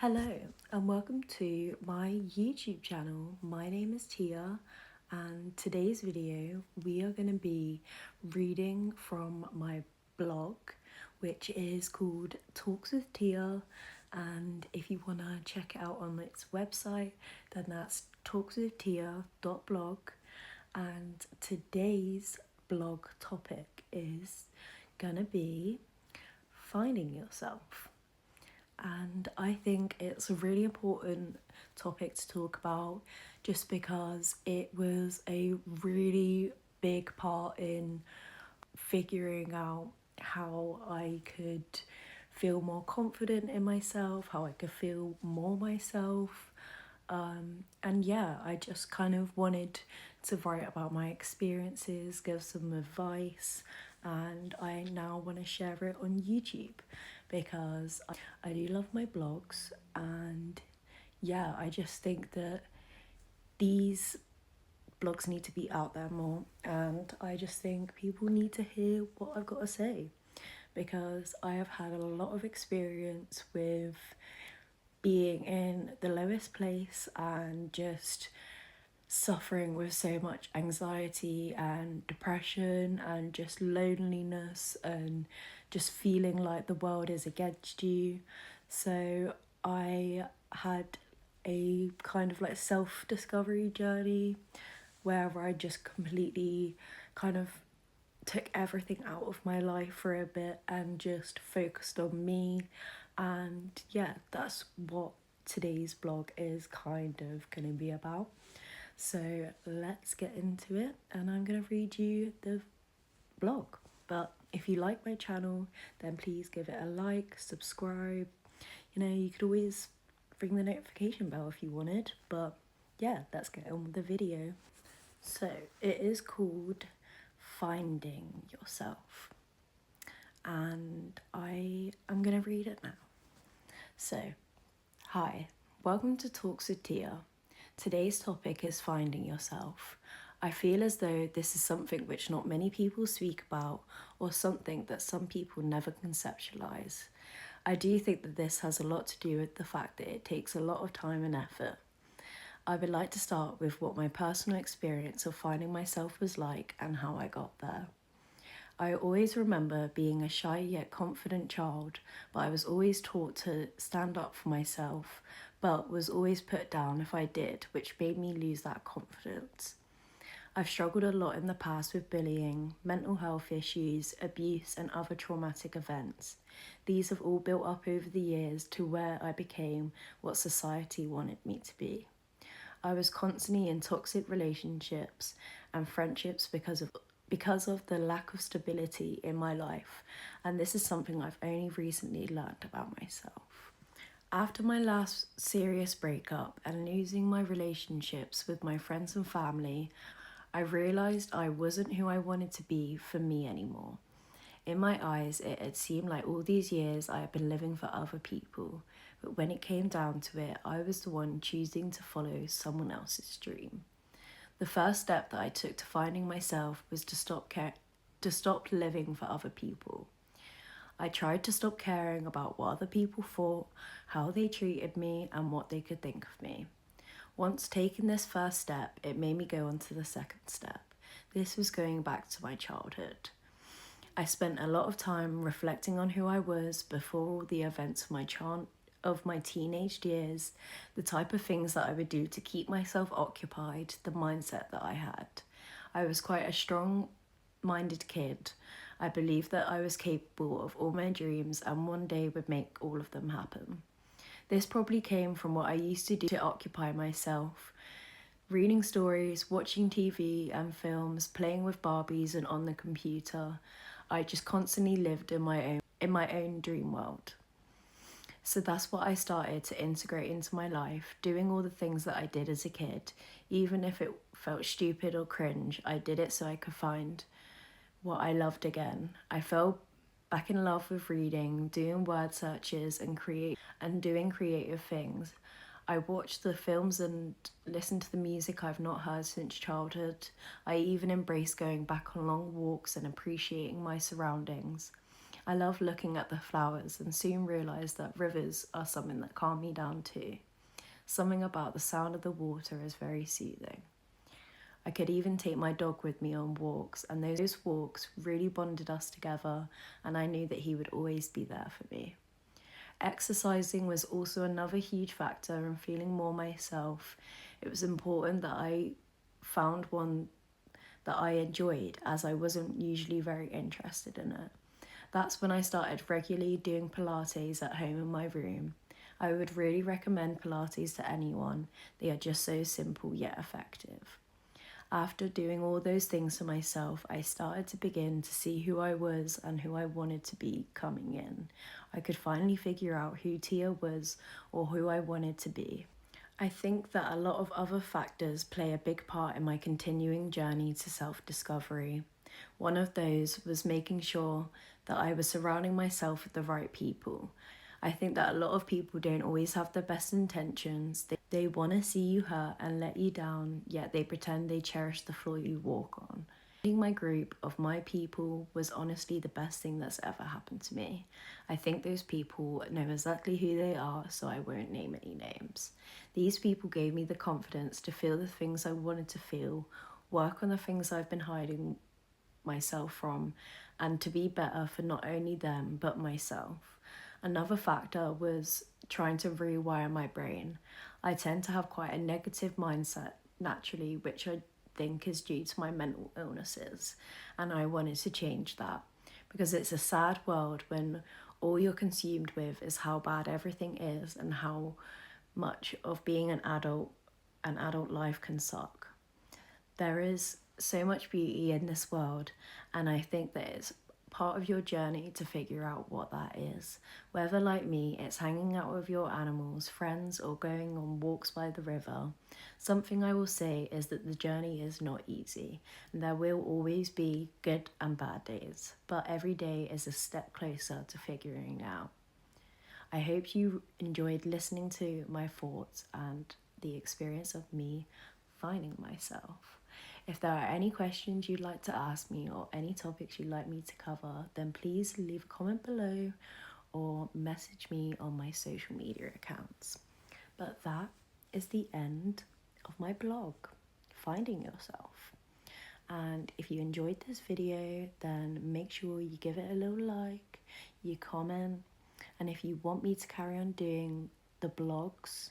Hello and welcome to my YouTube channel. My name is Tia, and today's video we are going to be reading from my blog, which is called Talks with Tia. And if you want to check it out on its website, then that's talkswithtia.blog. And today's blog topic is gonna be finding yourself. And I think it's a really important topic to talk about just because it was a really big part in figuring out how I could feel more confident in myself, how I could feel more myself. And yeah, I just kind of wanted to write about my experiences, give some advice, and I now want to share it on YouTube because I do love my blogs. And yeah, I just think that these blogs need to be out there more, and I just think people need to hear what I've got to say because I have had a lot of experience with being in the lowest place and just suffering with so much anxiety and depression and just loneliness and just feeling like the world is against you. So I had a kind of like self-discovery journey where I just completely kind of took everything out of my life for a bit and just focused on me. And yeah, that's what today's blog is kind of going to be about. So let's get into it, and I'm going to read you the blog. But if you like my channel, then please give it a like, subscribe. You could always ring the notification bell if you wanted. But yeah, let's get on with the video. So it is called Finding Yourself, and I am going to read it now. So, hi, welcome to Talks with Tia. Today's topic is finding yourself. I feel as though this is something which not many people speak about, or something that some people never conceptualize. I do think that this has a lot to do with the fact that it takes a lot of time and effort. I would like to start with what my personal experience of finding myself was like and how I got there. I always remember being a shy yet confident child, but I was always taught to stand up for myself, but was always put down if I did, which made me lose that confidence. I've struggled a lot in the past with bullying, mental health issues, abuse, and other traumatic events. These have all built up over the years to where I became what society wanted me to be. I was constantly in toxic relationships and friendships because of the lack of stability in my life, and this is something I've only recently learned about myself. After my last serious breakup and losing my relationships with my friends and family, I realised I wasn't who I wanted to be for me anymore. In my eyes, it had seemed like all these years I had been living for other people, but when it came down to it, I was the one choosing to follow someone else's dream. The first step that I took to finding myself was to stop living for other people. I tried to stop caring about what other people thought, how they treated me, and what they could think of me. Once taking this first step, it made me go on to the second step. This was going back to my childhood. I spent a lot of time reflecting on who I was before all the events of my teenage years, the type of things that I would do to keep myself occupied, the mindset that I had. I was quite a strong-minded kid. I believed that I was capable of all my dreams and one day would make all of them happen. This probably came from what I used to do to occupy myself. Reading stories, watching TV and films, playing with Barbies and on the computer. I just constantly lived in my own dream world. So that's what I started to integrate into my life, doing all the things that I did as a kid. Even if it felt stupid or cringe, I did it so I could find what I loved again. I fell back in love with reading, doing word searches and doing creative things. I watched the films and listened to the music I've not heard since childhood. I even embraced going back on long walks and appreciating my surroundings. I love looking at the flowers and soon realised that rivers are something that calm me down too. Something about the sound of the water is very soothing. I could even take my dog with me on walks, and those walks really bonded us together, and I knew that he would always be there for me. Exercising was also another huge factor in feeling more myself. It was important that I found one that I enjoyed, as I wasn't usually very interested in it. That's when I started regularly doing Pilates at home in my room. I would really recommend Pilates to anyone. They are just so simple yet effective. After doing all those things for myself, I started to begin to see who I was and who I wanted to be coming in. I could finally figure out who Tia was or who I wanted to be. I think that a lot of other factors play a big part in my continuing journey to self-discovery. One of those was making sure that I was surrounding myself with the right people. I think that a lot of people don't always have the best intentions. They want to see you hurt and let you down, yet they pretend they cherish the floor you walk on. Finding my group of my people was honestly the best thing that's ever happened to me. I think those people know exactly who they are, so I won't name any names. These people gave me the confidence to feel the things I wanted to feel, work on the things I've been hiding myself from, and to be better for not only them but myself. Another factor was trying to rewire my brain. I tend to have quite a negative mindset naturally, which I think is due to my mental illnesses, and I wanted to change that because it's a sad world when all you're consumed with is how bad everything is and how much of being an adult life can suck. There is so much beauty in this world, and I think that it's part of your journey to figure out what that is. Whether, like me, it's hanging out with your animals, friends, or going on walks by the river. Something I will say is that the journey is not easy, and there will always be good and bad days, but every day is a step closer to figuring out. I hope you enjoyed listening to my thoughts and the experience of me finding myself. If there are any questions you'd like to ask me or any topics you'd like me to cover, then please leave a comment below or message me on my social media accounts. But that is the end of my blog, Finding Yourself. And if you enjoyed this video, then make sure you give it a little like, you comment, and if you want me to carry on doing the blogs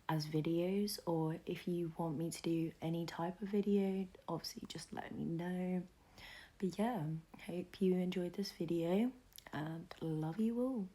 as videos, or if you want me to do any type of video, obviously just let me know. But yeah, hope you enjoyed this video and love you all.